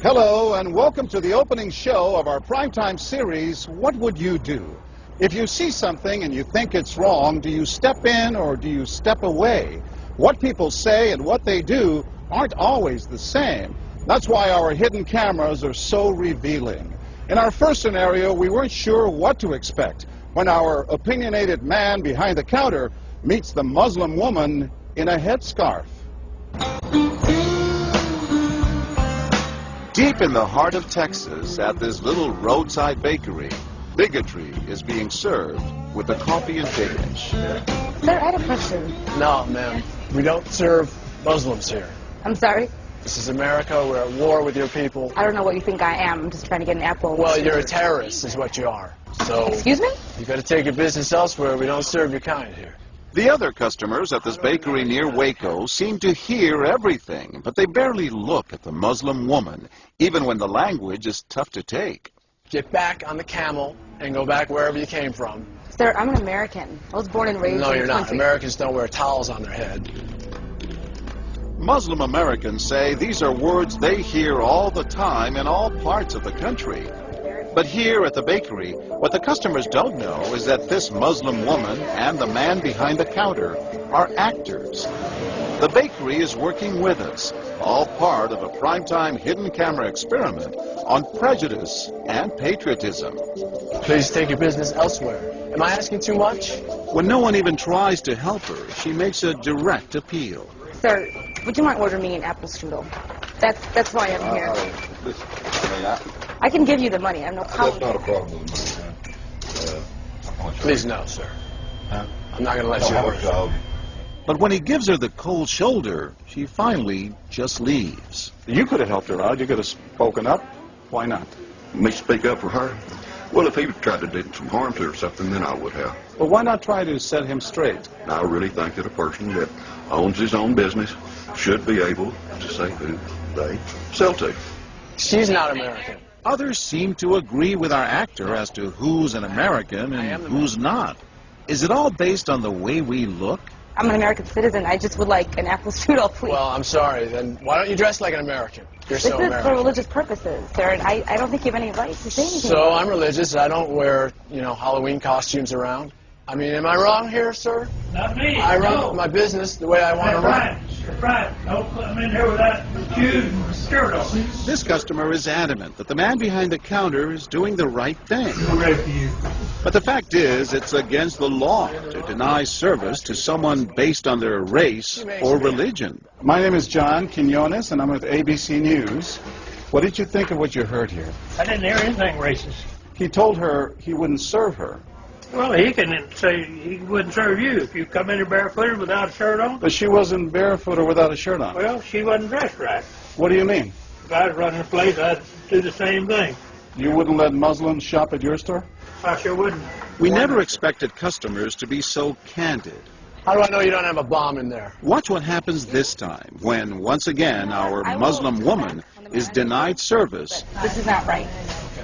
Hello and welcome to the opening show of our primetime series, What Would You Do? If you see something and you think it's wrong, do you step in or do you step away? What people say and what they do aren't always the same. That's why our hidden cameras are so revealing. In our first scenario, we weren't sure what to expect when our opinionated man behind the counter meets the Muslim woman in a headscarf. Deep in the heart of Texas, at this little roadside bakery, bigotry is being served with a coffee and bacon. Sir, I had a question. No, ma'am. We don't serve Muslims here. I'm sorry? This is America. We're at war with your people. I don't know what you think I am. I'm just trying to get an apple. Well, you're a terrorist is what you are. So... Excuse me? You got to take your business elsewhere. We don't serve your kind here. The other customers at this bakery near Waco seem to hear everything, but they barely look at the Muslim woman, even when the language is tough to take. Get back on the camel and go back wherever you came from. Sir, I'm an American. I was born and raised in the country. No, you're not. Americans don't wear towels on their head. Muslim Americans say these are words they hear all the time in all parts of the country. But here at the bakery, what the customers don't know is that this Muslim woman and the man behind the counter are actors. The bakery is working with us, all part of a primetime hidden camera experiment on prejudice and patriotism. Please take your business elsewhere. Am I asking too much? When no one even tries to help her, she makes a direct appeal. Sir, would you mind ordering me an apple strudel? That's why I'm here. I can give you the money. I have no problem. That's not a problem. Please no, sir. I'm not going to let you order it. But when he gives her the cold shoulder, she finally just leaves. You could have helped her out. You could have spoken up. Why not? Me speak up for her? Well, if he tried to do some harm to her or something, then I would have. But why not try to set him straight? I really think that a person that owns his own business should be able to say who they sell to. She's not American. Others seem to agree with our actor as to who's an American and who's not. Is it all based on the way we look? I'm an American citizen. I just would like an apple strudel, please. Well, I'm sorry. Then why don't you dress like an American? You're so American. This is for religious purposes, sir, and I don't think you have any right to say anything. So I'm religious. I don't wear, Halloween costumes around. I mean, am I wrong here, sir? Not me. I run my business the way I want to run. That's right. Don't come in here without shoes and skirt on. This customer is adamant that the man behind the counter is doing the right thing. I'm ready for you. But the fact is, it's against the law to deny service to someone based on their race or religion. My name is John Quinones, and I'm with ABC News. What did you think of what you heard here? I didn't hear anything racist. He told her he wouldn't serve her. Well, he can say he wouldn't serve you if you come in here barefooted without a shirt on. But she wasn't barefoot or without a shirt on. Well, she wasn't dressed right. What do you mean? If I was running a place, I'd do the same thing. You wouldn't let Muslims shop at your store? I sure wouldn't. We never expected customers to be so candid. How do I know you don't have a bomb in there? Watch what happens this time when, once again, our Muslim woman is denied service. This is not right.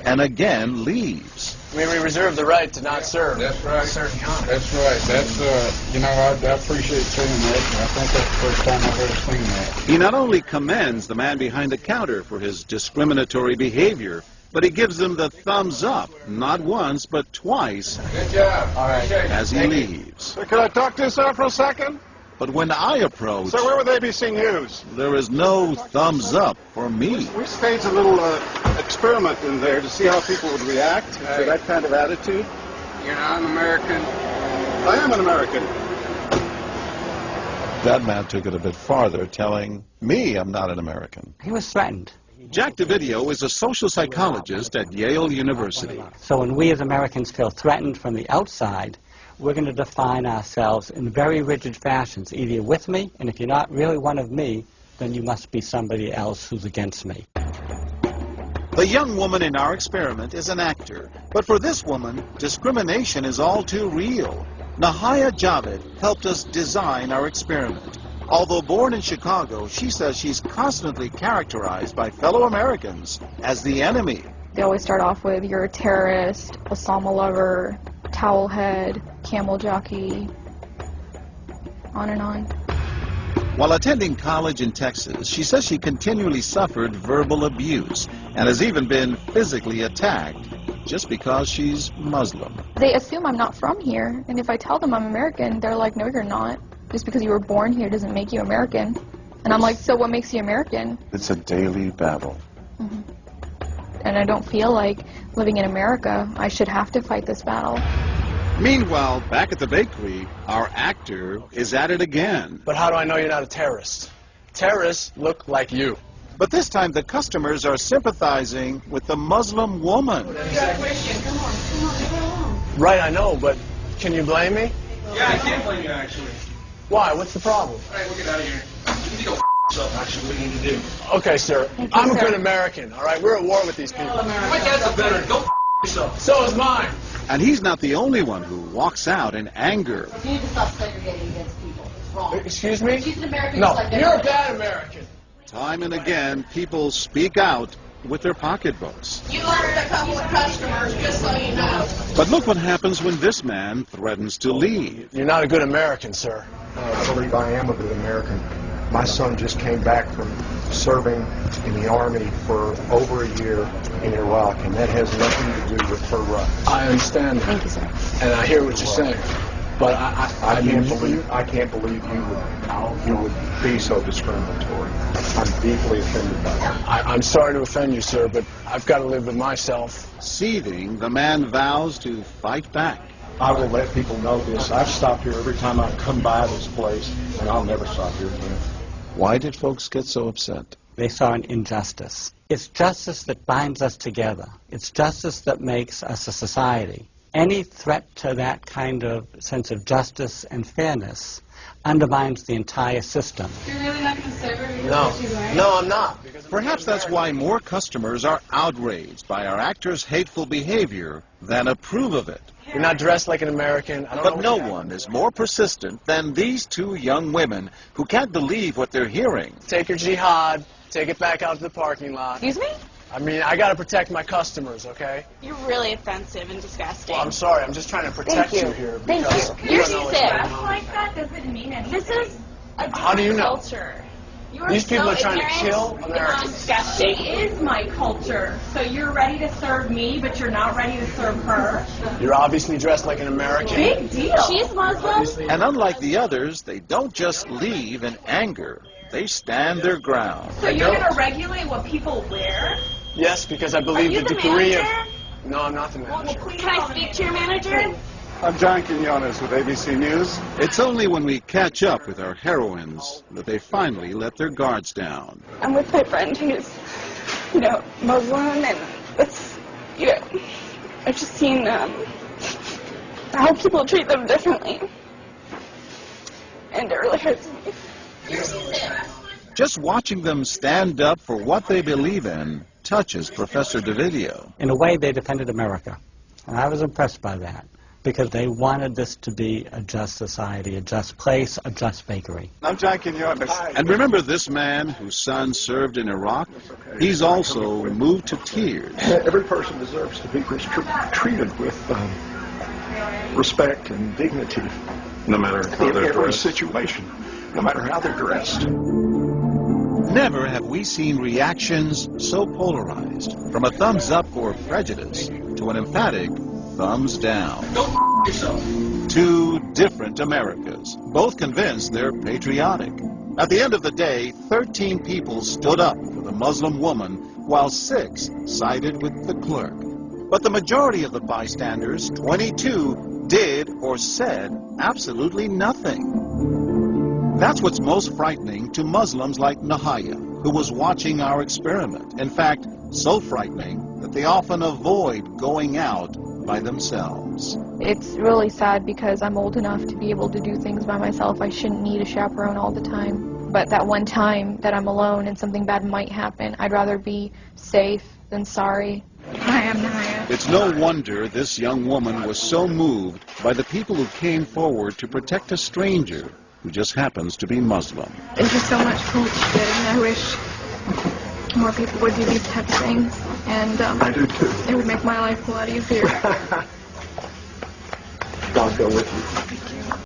And again leaves. We reserve the right to not serve. That's right. Certain kind. That's right. That's, I appreciate saying that. I think that's the first time I've ever seen that. He not only commends the man behind the counter for his discriminatory behavior, but he gives him the thumbs up, not once, but twice, Good job. All right. as he leaves. Sir, could I talk to you, sir, for a second? But when I approach, Sir, we're with ABC News. there is no thumbs up for me. We staged a little experiment in there to see how people would react to that kind of attitude. You're not an American. I am an American. That man took it a bit farther, telling me I'm not an American. He was threatened. Jack DeVideo is a social psychologist at Yale University. So when we as Americans feel threatened from the outside, we're going to define ourselves in very rigid fashions, either with me, and if you're not really one of me, then you must be somebody else who's against me. The young woman in our experiment is an actor, but for this woman, discrimination is all too real. Nahaya Javed helped us design our experiment. Although born in Chicago, she says she's constantly characterized by fellow Americans as the enemy. They always start off with, you're a terrorist, Osama lover, towel head, camel jockey, on and on. While attending college in Texas, she says she continually suffered verbal abuse and has even been physically attacked just because she's Muslim. They assume I'm not from here, and if I tell them I'm American, they're like, no, you're not. Just because you were born here doesn't make you American. And I'm like, so what makes you American? It's a daily battle. Mm-hmm. And I don't feel like living in America, I should have to fight this battle. Meanwhile, back at the bakery, our actor is at it again. But how do I know you're not a terrorist? Terrorists look like you. But this time the customers are sympathizing with the Muslim woman. You're a Christian. Come on. Right, I know, but can you blame me? Yeah, I can't blame you, actually. Why? What's the problem? All right, we'll get out of here. You need to go yourself, actually, what you need to do. Okay, sir. I'm a good American, all right? We're at war with these people. My dad's a veteran. Go yourself. So is mine. And he's not the only one who walks out in anger. You need to stop segregating against people. It's wrong. Excuse me? She's an American. No, just like you're a bad American. Time and again, people speak out with their pocketbooks. You learned a couple of customers, just so you know. But look what happens when this man threatens to leave. You're not a good American, sir. I believe I am a good American. My son just came back from serving in the Army for over a year in Iraq, and that has nothing to do with her rights. I understand that. Thank you, sir. And I hear what you're saying. But I can't believe you would be so discriminatory. I'm deeply offended by that. I'm sorry to offend you, sir, but I've got to live with myself. Seething, the man vows to fight back. I will let people know this. I've stopped here every time I come by this place, and I'll never stop here again. Why did folks get so upset? They saw an injustice. It's justice that binds us together. It's justice that makes us a society. Any threat to that kind of sense of justice and fairness undermines the entire system. You're really not going to serve her? No, I'm not. Perhaps that's why more customers are outraged by our actor's hateful behavior than approve of it. You're not dressed like an American. But no one is more persistent than these two young women who can't believe what they're hearing. Take your jihad, take it back out to the parking lot. Excuse me? I mean, I got to protect my customers, okay? You're really offensive and disgusting. Well, I'm sorry. I'm just trying to protect you here. Thank because you. you You're don't know what's sick. going on. Like that doesn't mean anything. This is a different How do you know? culture. You These people are trying to kill Americans. Disgusting. It is my culture. So you're ready to serve me, but you're not ready to serve her. You're obviously dressed like an American. Big deal. She's Muslim. And unlike the others, they don't just leave in anger. They stand their ground. So you're going to regulate what people wear? Yes, because I believe Are you the the degree of... manager? No, I'm not the manager. Can I speak to your manager? I'm John Quinones with ABC News. It's only when we catch up with our heroines that they finally let their guards down. I'm with my friend who's, Muslim, and it's, I've just seen how people treat them differently. And it really hurts me. Just watching them stand up for what they believe in touches Professor DeVideo. In a way, they defended America. And I was impressed by that, because they wanted this to be a just society, a just place, a just bakery. I'm John Quinones. And remember this man whose son served in Iraq? He's also moved to tears. Every person deserves to be treated with respect and dignity. No matter how In they're every dressed. situation, no matter how they're dressed. Never have we seen reactions so polarized, from a thumbs up for prejudice to an emphatic thumbs down. Go yourself. Two different Americas, both convinced they're patriotic. At the end of the day, 13 people stood up for the Muslim woman, while 6 sided with the clerk. But the majority of the bystanders, 22, did or said absolutely nothing. That's what's most frightening to Muslims like Nahaya, who was watching our experiment. In fact, so frightening that they often avoid going out by themselves. It's really sad because I'm old enough to be able to do things by myself. I shouldn't need a chaperone all the time. But that one time that I'm alone and something bad might happen, I'd rather be safe than sorry. Hi, I'm Nahaya. It's no wonder this young woman was so moved by the people who came forward to protect a stranger who just happens to be Muslim. Thank you so much for what you did, and I wish more people would do these type of things. And I do too. It would make my life a lot easier. God go with you.